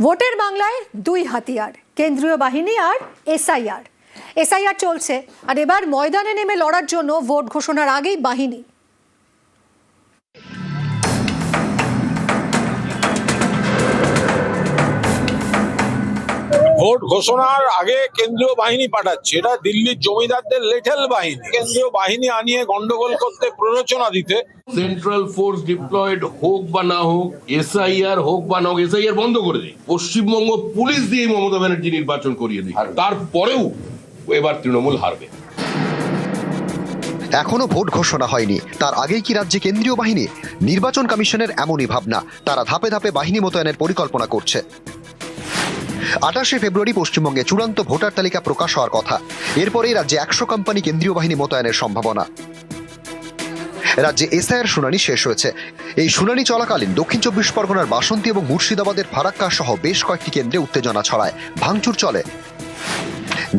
ভোটের বাংলায় দুই হাতিয়ার, কেন্দ্রীয় বাহিনী আর এসআইআর চলছে। আর এবার ময়দানে নেমে লড়ার জন্য ভোট ঘোষণার আগেই বাহিনী। ভোট ঘোষণার আগে কেন্দ্রীয় বাহিনী পাঠাচ্ছে, এটা দিল্লির জমিদারদের লেঠেল বাহিনী। কেন্দ্রীয় বাহিনী আনিয়ে গন্ডগোল করতে, প্ররোচনা দিতে। সেন্ট্রাল ফোর্স ডিপ্লয়েড হোক বা না হোক, এসআইআর হোক বা না হোক, এসআইআর বন্ধ করে দিই। পশ্চিমবঙ্গ পুলিশ দিয়ে মমতা ব্যানার্জি নির্বাচন করিয়ে দিই, তারপরেও এবার তৃণমূল হারবে। এখনো ভোট ঘোষণা হয়নি, তার আগেই কি রাজ্যে কেন্দ্রীয় বাহিনী? নির্বাচন কমিশনের এমনই ভাবনা, তারা ধাপে ধাপে বাহিনী মোতায়েনের পরিকল্পনা করছে। 28 ফেব্রুয়ারি পশ্চিমবঙ্গে চূড়ান্ত ভোটার তালিকা প্রকাশ হওয়ার কথা। এরপরেই রাজ্যে 100 কোম্পানি কেন্দ্রীয় বাহিনী মোতায়েনের সম্ভাবনা। রাজ্যে এসআইআর শুনানি শেষ হয়েছে। এই শুনানি চলাকালীন দক্ষিণ 24 পরগনার বাসন্তী এবং মুর্শিদাবাদের ফারাক্কা সহ বেশ কয়েকটি কেন্দ্রে উত্তেজনা ছড়ায়, ভাঙচুর চলে।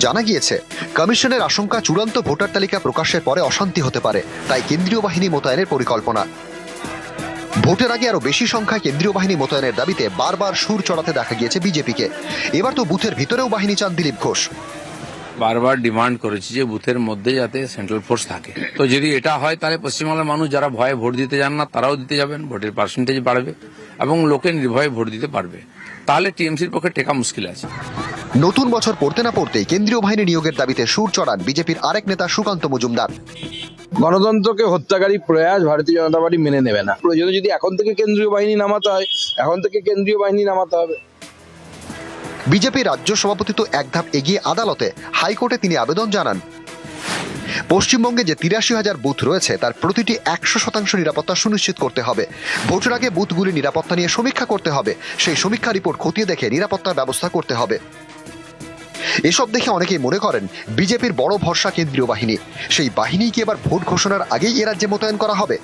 জানা গিয়েছে, কমিশনের আশঙ্কা চূড়ান্ত ভোটার তালিকা প্রকাশের পরে অশান্তি হতে পারে, তাই কেন্দ্রীয় বাহিনী মোতায়েনের পরিকল্পনা। ভোটের আগে আরো বেশি সংখ্যায় কেন্দ্রীয় বাহিনী মোতায়েনের দাবিতে বারবার সুর চড়াতে দেখা গিয়েছে বিজেপিকে। এবার তো বুথের ভিতরেও বাহিনী চান দিলীপ ঘোষ। বারবার ডিমান্ড করেছি যে বুথের মধ্যে যাতে সেন্ট্রাল ফোর্স থাকে। তো যদি এটা হয় তাহলে পশ্চিমবাংলার মানুষ যারা ভয়ে ভোট দিতে যান না তারাও দিতে যাবেন, ভোটের পার্সেন্টেজ বাড়বে এবং লোকে নির্ভয়ে ভোট দিতে পারবে। তাহলে টিএমসির পক্ষে টেকা মুশকিল আছে। নতুন বছর পড়তে না পড়তেই কেন্দ্রীয় বাহিনী নিয়োগের দাবিতে সুর চড়ান বিজেপির আরেক নেতা সুকান্ত মজুমদার। গণতন্ত্রকে হত্যাকারী প্রয়াস ভারতীয় জনতা পার্টি মেনে নেবে না। প্রয়োজনে যদি এখন থেকে কেন্দ্রীয় বাহিনী নামাতে হয়, এখন থেকে কেন্দ্রীয় বাহিনী নামাতে হবে। বিজেপি রাজ্য সভাপতি তো এক ধাপ এগিয়ে আদালতে, হাইকোর্টে তিনি আবেদন জানান। পশ্চিমবঙ্গে যে 83,000 বুথ রয়েছে তার প্রতিটি 100% নিরাপত্তা সুনিশ্চিত করতে হবে। ভোটের আগে বুথগুলির নিরাপত্তা নিয়ে সমীক্ষা করতে হবে, সেই সমীক্ষা রিপোর্ট খতিয়ে দেখে নিরাপত্তার ব্যবস্থা করতে হবে। এসব দেখে অনেকেই মনে করেন বিজেপির বড় ভরসা কেন্দ্রীয় বাহিনী। সেই বাহিনী কি এবার ভোট ঘোষণার আগেই এ রাজ্যে মোতায়েন করা হবে?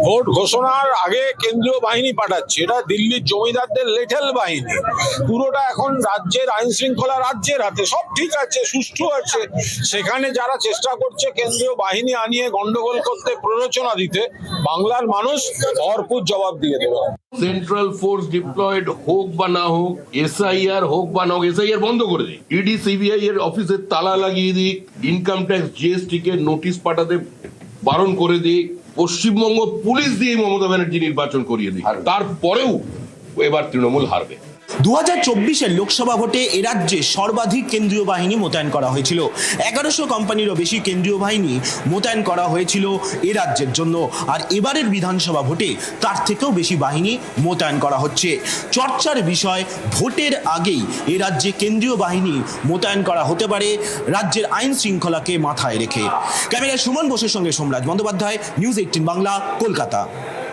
ভোট ঘোষণার আগে কেন্দ্রীয় বাহিনী পাঠাচ্ছে, এটা দিল্লির জমিদারদের লেঠেল বাহিনী। পুরোটা এখন রাজ্যের আইন শৃঙ্খলা রাজ্যের হাতে। সব ঠিক আছে, সুষ্ঠু আছে, সেখানে যারা চেষ্টা করছে কেন্দ্রীয় বাহিনী আনিয়ে গন্ডগোল করতে, প্ররোচনা দিতে, বাংলার মানুষ ভরপুর জবাব দিয়ে দেবে। সেন্ট্রাল ফোর্স ডিপ্লয়েড হোক বা না হোক, এসআইআর হোক বা না হোক, এসআইআর বন্ধ করে দিই। ইডি সিবিআই এর অফিসে তালা লাগিয়ে দিই, ইনকাম ট্যাক্স জিএসটি কে নোটিশ পাঠাতে বারণ করে দিই, পশ্চিমবঙ্গ পুলিশ দিয়ে মমতা ব্যানার্জি নির্বাচন করিয়ে দিই, তারপরেও এবার তৃণমূল হারবে। 2024-এর লোকসভা ভোটে এ রাজ্যে সর্বাধিক কেন্দ্রীয় বাহিনী মোতায়েন করা হয়েছিল। 1100 কোম্পানিরও বেশি কেন্দ্রীয় বাহিনী মোতায়েন করা হয়েছিল এ রাজ্যের জন্য। আর এবারের বিধানসভা ভোটে তার থেকেও বেশি বাহিনী মোতায়েন করা হচ্ছে। চর্চার বিষয়, ভোটের আগেই এ রাজ্যে কেন্দ্রীয় বাহিনী মোতায়েন করা হতে পারে রাজ্যের আইন শৃঙ্খলাকে মাথায় রেখে। ক্যামেরায় সুমন বোসের সঙ্গে সোমরাজ বন্দ্যোপাধ্যায়, নিউজ 18 বাংলা, কলকাতা।